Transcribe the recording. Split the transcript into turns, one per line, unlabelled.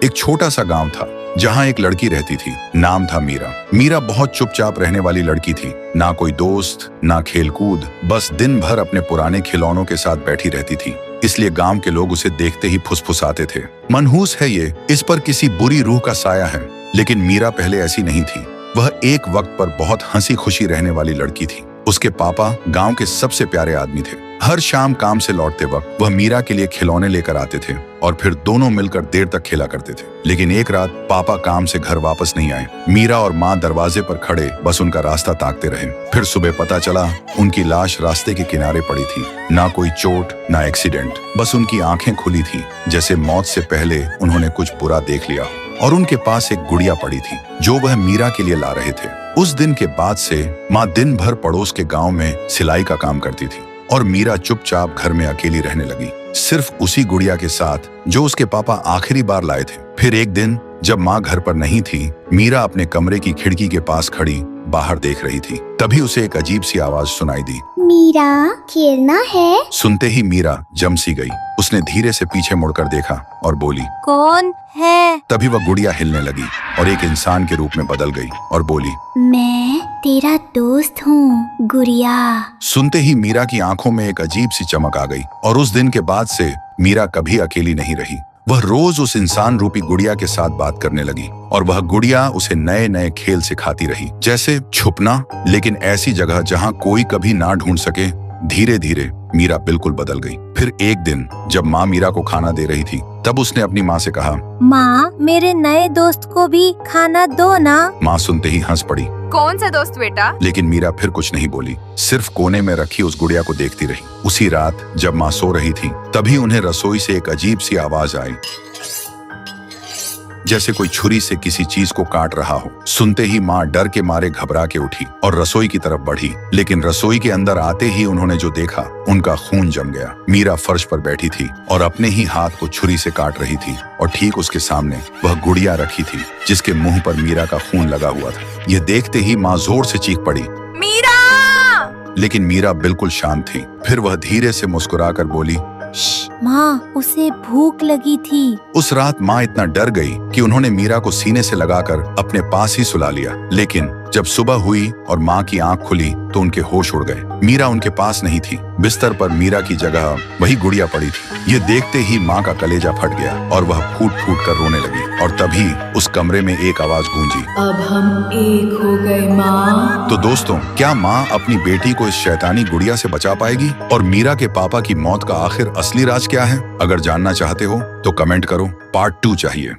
एक छोटा सा गांव था जहां एक लड़की रहती थी। नाम था मीरा। मीरा बहुत चुपचाप रहने वाली लड़की थी। ना कोई दोस्त, ना खेलकूद, बस दिन भर अपने पुराने खिलौनों के साथ बैठी रहती थी। इसलिए गांव के लोग उसे देखते ही फुसफुसाते थे, मनहूस है ये, इस पर किसी बुरी रूह का साया है। लेकिन मीरा पहले ऐसी नहीं थी। वह एक वक्त पर बहुत हंसी खुशी रहने वाली लड़की थी। उसके पापा गांव के सबसे प्यारे आदमी थे। हर शाम काम से लौटते वक्त वह मीरा के लिए खिलौने लेकर आते थे और फिर दोनों मिलकर देर तक खेला करते थे। लेकिन एक रात पापा काम से घर वापस नहीं आए। मीरा और माँ दरवाजे पर खड़े बस उनका रास्ता ताकते रहे। फिर सुबह पता चला उनकी लाश रास्ते के किनारे पड़ी थी। ना कोई चोट, ना एक्सीडेंट, बस उनकी आंखें खुली थी, जैसे मौत से पहले उन्होंने कुछ बुरा देख लिया। और उनके पास एक गुड़िया पड़ी थी जो वह मीरा के लिए ला रहे थे। उस दिन के बाद से माँ दिन भर पड़ोस के गांव में सिलाई का काम करती थी और मीरा चुपचाप घर में अकेली रहने लगी, सिर्फ उसी गुड़िया के साथ जो उसके पापा आखिरी बार लाए थे। फिर एक दिन जब माँ घर पर नहीं थी, मीरा अपने कमरे की खिड़की के पास खड़ी बाहर देख रही थी। तभी उसे एक अजीब सी आवाज सुनाई दी,
मीरा, खेलना है?
सुनते ही मीरा जम सी गई। उसने धीरे से पीछे मुड़कर देखा और बोली,
कौन है?
तभी वह गुड़िया हिलने लगी और एक इंसान के रूप में बदल गई और बोली,
मैं तेरा दोस्त हूँ, गुड़िया।
सुनते ही मीरा की आंखों में एक अजीब सी चमक आ गई और उस दिन के बाद से मीरा कभी अकेली नहीं रही। वह रोज उस इंसान रूपी गुड़िया के साथ बात करने लगी और वह गुड़िया उसे नए नए खेल सिखाती रही, जैसे छुपना, लेकिन ऐसी जगह जहां कोई कभी ना ढूंढ सके। धीरे धीरे मीरा बिल्कुल बदल गई। फिर एक दिन जब माँ मीरा को खाना दे रही थी, तब उसने अपनी माँ से कहा,
माँ, मेरे नए दोस्त को भी खाना दो ना।
माँ सुनते ही हंस पड़ी।
कौन सा दोस्त बेटा?
लेकिन मीरा फिर कुछ नहीं बोली, सिर्फ कोने में रखी उस गुड़िया को देखती रही। उसी रात जब माँ सो रही थी, तभी उन्हें रसोई से एक अजीब सी आवाज आई, जैसे कोई छुरी से किसी चीज को काट रहा हो। सुनते ही माँ डर के मारे घबरा के उठी और रसोई की तरफ बढ़ी। लेकिन रसोई के अंदर आते ही उन्होंने जो देखा, उनका खून जम गया। मीरा फर्श पर बैठी थी और अपने ही हाथ को छुरी से काट रही थी और ठीक उसके सामने वह गुड़िया रखी थी जिसके मुंह पर मीरा का खून लगा हुआ था। ये देखते ही माँ जोर से चीख पड़ी,
मीरा!
लेकिन मीरा बिल्कुल शांत थी। फिर वह धीरे से मुस्कुराकर बोली,
माँ, उसे भूख लगी थी।
उस रात माँ इतना डर गई कि उन्होंने मीरा को सीने से लगाकर अपने पास ही सुला लिया। लेकिन जब सुबह हुई और माँ की आंख खुली तो उनके होश उड़ गए। मीरा उनके पास नहीं थी। बिस्तर पर मीरा की जगह वही गुड़िया पड़ी थी। ये देखते ही माँ का कलेजा फट गया और वह फूट फूट कर रोने लगी। और तभी उस कमरे में एक आवाज गूंजी,
अब हम एक हो गए माँ।
तो दोस्तों, क्या माँ अपनी बेटी को इस शैतानी गुड़िया से बचा पाएगी? और मीरा के पापा की मौत का आखिर असली राज क्या है? अगर जानना चाहते हो तो कमेंट करो, पार्ट 2 चाहिए।